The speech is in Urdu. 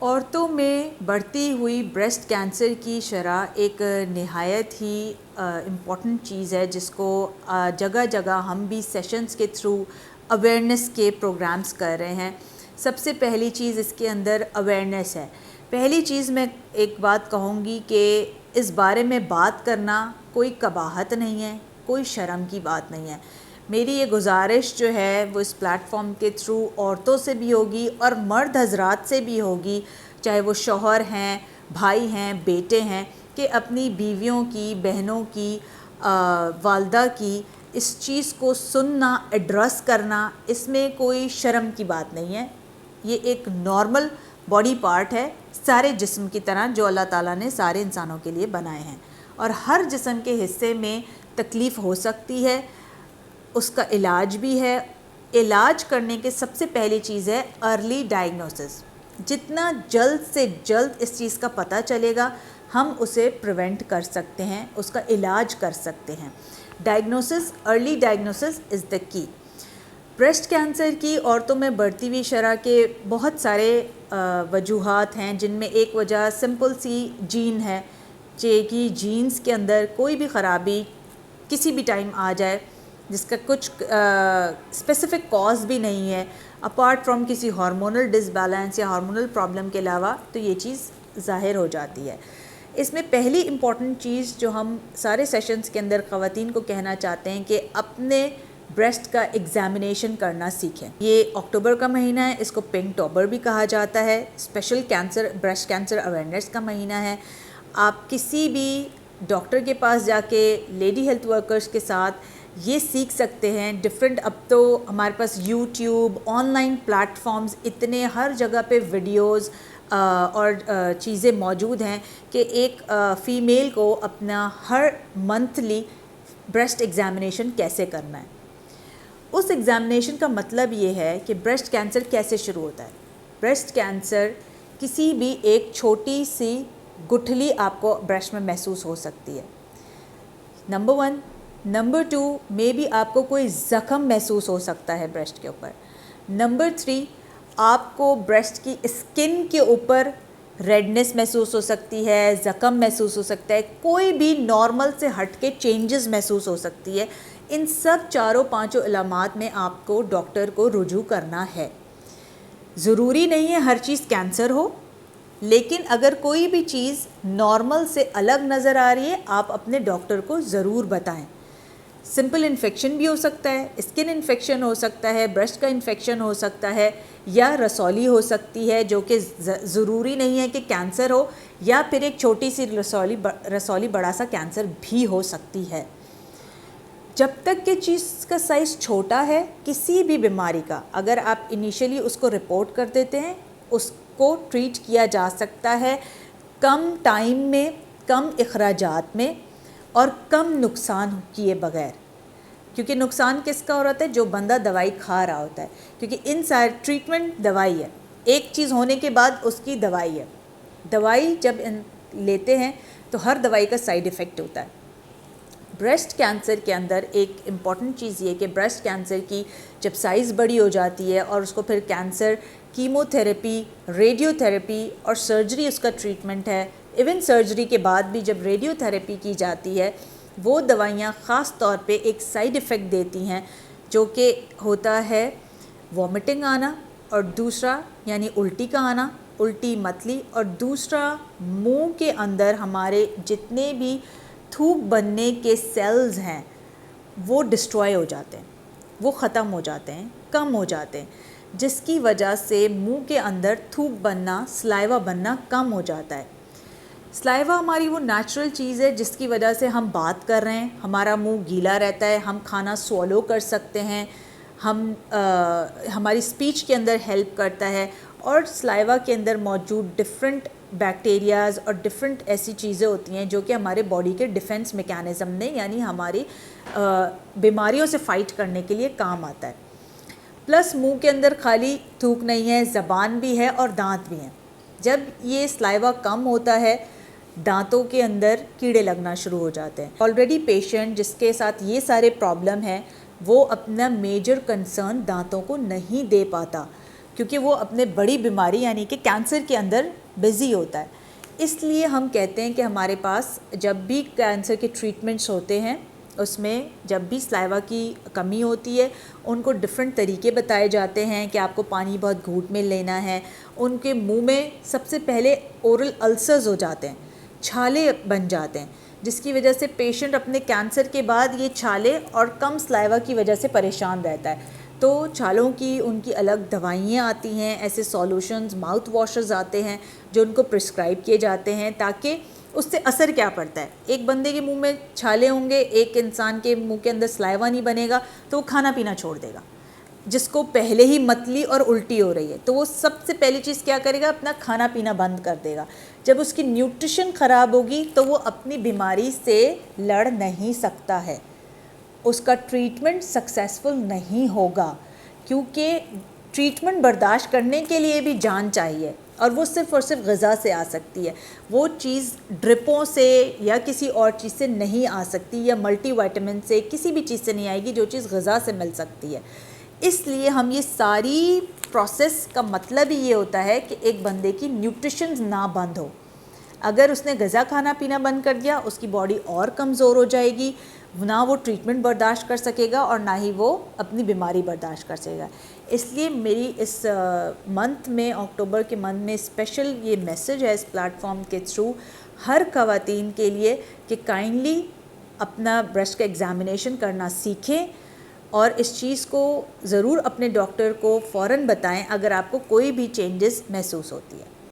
عورتوں میں بڑھتی ہوئی بریسٹ کینسر کی شرح ایک نہایت ہی امپورٹنٹ چیز ہے جس کو جگہ جگہ ہم بھی سیشنز کے تھرو اویئرنیس کے پروگرامز کر رہے ہیں۔ سب سے پہلی چیز اس کے اندر اویئرنیس ہے۔ پہلی چیز میں ایک بات کہوں گی کہ اس بارے میں بات کرنا کوئی قباحت نہیں ہے، کوئی شرم کی بات نہیں ہے۔ میری یہ گزارش جو ہے وہ اس پلیٹ فارم کے تھرو عورتوں سے بھی ہوگی اور مرد حضرات سے بھی ہوگی، چاہے وہ شوہر ہیں، بھائی ہیں، بیٹے ہیں، کہ اپنی بیویوں کی، بہنوں کی، والدہ کی اس چیز کو سننا، ایڈریس کرنا، اس میں کوئی شرم کی بات نہیں ہے۔ یہ ایک نارمل باڈی پارٹ ہے سارے جسم کی طرح جو اللہ تعالیٰ نے سارے انسانوں کے لیے بنائے ہیں، اور ہر جسم کے حصے میں تکلیف ہو سکتی ہے، اس کا علاج بھی ہے۔ علاج کرنے کے سب سے پہلی چیز ہے ارلی ڈائگنوسس۔ جتنا جلد سے جلد اس چیز کا پتہ چلے گا ہم اسے پریونٹ کر سکتے ہیں، اس کا علاج کر سکتے ہیں۔ ڈائگنوسس، ارلی ڈائگنوسس از دا کی۔ بریسٹ کینسر کی عورتوں میں بڑھتی ہوئی شرح کے بہت سارے وجوہات ہیں، جن میں ایک وجہ سمپل سی جین ہے کہ جینز کے اندر کوئی بھی خرابی کسی بھی ٹائم آ جائے جس کا کچھ اسپیسیفک کاز بھی نہیں ہے اپارٹ فرام کسی ہارمونل ڈس بیلنس یا ہارمونل پرابلم کے علاوہ، تو یہ چیز ظاہر ہو جاتی ہے۔ اس میں پہلی امپورٹنٹ چیز جو ہم سارے سیشنز کے اندر خواتین کو کہنا چاہتے ہیں کہ اپنے بریسٹ کا ایگزامینیشن کرنا سیکھیں۔ یہ اکتوبر کا مہینہ ہے، اس کو پنک ٹوبر بھی کہا جاتا ہے، اسپیشل بریسٹ کینسر اویئرنیس کا مہینہ ہے۔ آپ کسی بھی ڈاکٹر کے پاس جا کے لیڈی ہیلتھ ورکرز کے ساتھ یہ سیکھ سکتے ہیں۔ اب تو ہمارے پاس YouTube, online platforms اتنے ہر جگہ پہ ویڈیوز اور چیزیں موجود ہیں کہ ایک فیمیل کو اپنا ہر منتھلی بریسٹ ایگزامینیشن کیسے کرنا ہے۔ اس ایگزامینیشن کا مطلب یہ ہے کہ بریسٹ کینسر کیسے شروع ہوتا ہے۔ بریسٹ کینسر کسی بھی ایک چھوٹی سی گٹھلی آپ کو بریسٹ میں محسوس ہو سکتی ہے، نمبر 1۔ نمبر 2، مے بی آپ کو کوئی زخم محسوس ہو سکتا ہے بریسٹ کے اوپر۔ نمبر 3، آپ کو بریسٹ کی اسکن کے اوپر ریڈنس محسوس ہو سکتی ہے، زخم محسوس ہو سکتا ہے، کوئی بھی نارمل سے ہٹ کے چینجز محسوس ہو سکتی ہے۔ ان سب 4-5 علامات میں آپ کو ڈاکٹر کو رجوع کرنا ہے۔ ضروری نہیں ہے ہر چیز کینسر ہو، لیکن اگر کوئی بھی چیز نارمل سے الگ نظر آ رہی ہے آپ اپنے ڈاکٹر کو ضرور بتائیں۔ سمپل انفیکشن بھی ہو سکتا ہے، اسکن انفیکشن ہو سکتا ہے، بریسٹ کا انفیکشن ہو سکتا ہے، یا رسولی ہو سکتی ہے جو کہ ضروری نہیں ہے کہ کینسر ہو، یا پھر ایک چھوٹی سی رسولی بڑا سا کینسر بھی ہو سکتی ہے۔ جب تک کہ چیز کا سائز چھوٹا ہے، کسی بھی بیماری کا اگر آپ انیشلی اس کو رپورٹ کر دیتے ہیں، اس کو ٹریٹ کیا جا سکتا ہے کم ٹائم میں، کم اخراجات میں اور کم نقصان کیے بغیر۔ کیونکہ نقصان کس کا ہو رہا ہے؟ جو بندہ دوائی کھا رہا ہوتا ہے، کیونکہ ان سارے ٹریٹمنٹ دوائی ہے، ایک چیز ہونے کے بعد اس کی دوائی ہے۔ دوائی جب لیتے ہیں تو ہر دوائی کا سائیڈ ایفیکٹ ہوتا ہے۔ بریسٹ کینسر کے اندر ایک امپورٹنٹ چیز یہ کہ بریسٹ کینسر کی جب سائز بڑی ہو جاتی ہے اور اس کو پھر cancer chemo therapy, radio therapy اور سرجری اس کا ٹریٹمنٹ ہے۔ ایون سرجری کے بعد بھی جب ریڈیو تھراپی کی جاتی ہے، وہ دوائیاں خاص طور پہ ایک سائیڈ ایفیکٹ دیتی ہیں جو کہ ہوتا ہے وامٹنگ آنا، اور دوسرا یعنی الٹی کا آنا، الٹی متلی، اور دوسرا منہ کے اندر ہمارے جتنے بھی تھوک بننے کے سیلز ہیں وہ ڈسٹروائے ہو جاتے ہیں، وہ ختم ہو جاتے ہیں، کم ہو جاتے ہیں، جس کی وجہ سے منہ کے اندر تھوک بننا، سلائیوا بننا کم ہو جاتا ہے۔ سلائیوا ہماری وہ نیچرل چیز ہے جس کی وجہ سے ہم بات کر رہے ہیں، ہمارا منہ گیلا رہتا ہے، ہم کھانا سوالو کر سکتے ہیں، ہماری اسپیچ کے اندر ہیلپ کرتا ہے، اور سلائیوا کے اندر موجود ڈفرینٹ بیکٹیریاز اور ڈفرینٹ ایسی چیزیں ہوتی ہیں جو کہ ہمارے باڈی کے ڈیفنس میکینزم نے، یعنی ہماری بیماریوں سے فائٹ کرنے کے لیے کام آتا ہے۔ پلس منہ کے اندر خالی تھوک نہیں ہے، زبان بھی ہے اور دانت بھی ہیں۔ جب یہ سلائیوا کم ہوتا ہے دانتوں کے اندر کیڑے لگنا شروع ہو جاتے ہیں۔ آلریڈی پیشنٹ جس کے ساتھ یہ سارے پرابلم ہیں وہ اپنا میجر کنسرن دانتوں کو نہیں دے پاتا، کیونکہ وہ اپنے بڑی بیماری یعنی کہ کینسر کے اندر بزی ہوتا ہے. اس لیے ہم کہتے ہیں کہ ہمارے پاس جب بھی کینسر کے ٹریٹمنٹس ہوتے ہیں اس میں جب بھی سلائیوا کی کمی ہوتی ہے ان کو ڈفرینٹ طریقے بتائے جاتے ہیں کہ آپ کو پانی بہت گھونٹ میں لینا ہے. ان کے منہ میں سب سے پہلے اورل السرز ہو جاتے ہیں, چھالے بن جاتے ہیں, جس کی وجہ سے پیشنٹ اپنے کینسر کے بعد یہ چھالے اور کم سلائیوا کی وجہ سے پریشان رہتا ہے. تو چھالوں کی ان کی الگ دوائیاں آتی ہیں, ایسے سولوشنز ماؤتھ واشز آتے ہیں جو ان کو پرسکرائب کیے جاتے ہیں تاکہ اس سے اثر کیا پڑتا ہے. ایک بندے کے منہ میں چھالے ہوں گے, ایک انسان کے منہ کے اندر سلائیوا نہیں بنے گا تو وہ کھانا پینا چھوڑ دے گا, جس کو پہلے ہی متلی اور الٹی ہو رہی ہے تو وہ سب سے پہلی چیز کیا کرے گا, اپنا کھانا پینا بند کر دے گا. جب اس کی نیوٹریشن خراب ہوگی تو وہ اپنی بیماری سے لڑ نہیں سکتا ہے, اس کا ٹریٹمنٹ سکسیسفل نہیں ہوگا, کیونکہ ٹریٹمنٹ برداشت کرنے کے لیے بھی جان چاہیے اور وہ صرف اور صرف غذا سے آ سکتی ہے. وہ چیز ڈرپوں سے یا کسی اور چیز سے نہیں آ سکتی, یا ملٹی وائٹامن سے کسی بھی چیز سے نہیں آئے گی جو چیز غذا سے مل سکتی ہے. اس لیے ہم یہ ساری پروسیس کا مطلب ہی یہ ہوتا ہے کہ ایک بندے کی نیوٹریشن نہ بند ہو. اگر اس نے غذا کھانا پینا بند کر دیا اس کی باڈی اور کمزور ہو جائے گی, نہ وہ ٹریٹمنٹ برداشت کر سکے گا اور نہ ہی وہ اپنی بیماری برداشت کر سکے گا. اس لیے میری اس منتھ میں, اکتوبر کے منتھ میں اسپیشل یہ میسج ہے اس پلیٹ فارم کے تھرو ہر خواتین کے لیے کہ کائنڈلی اپنا بریسٹ کا ایگزامینیشن کرنا سیکھیں اور اس چیز کو ضرور اپنے ڈاکٹر کو فوراً بتائیں اگر آپ کو کوئی بھی چینجز محسوس ہوتی ہے.